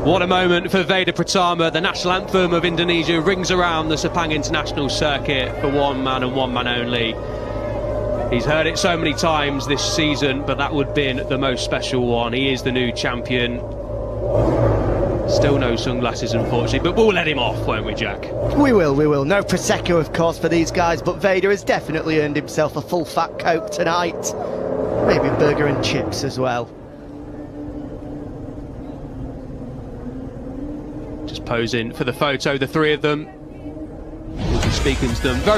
What a moment for Veda Pratama. The national anthem of Indonesia rings around the Sepang International Circuit for one man and one man only. He's heard it so many times this season, but that would have been the most special one. He is the new champion. Still no sunglasses, unfortunately, but we'll let him off, won't we, Jack? We will. No Prosecco, of course, for these guys, but Veda has definitely earned himself a full fat Coke tonight. Maybe burger and chips as well. Just posing for the photo, the three of them. We'll be speaking to them very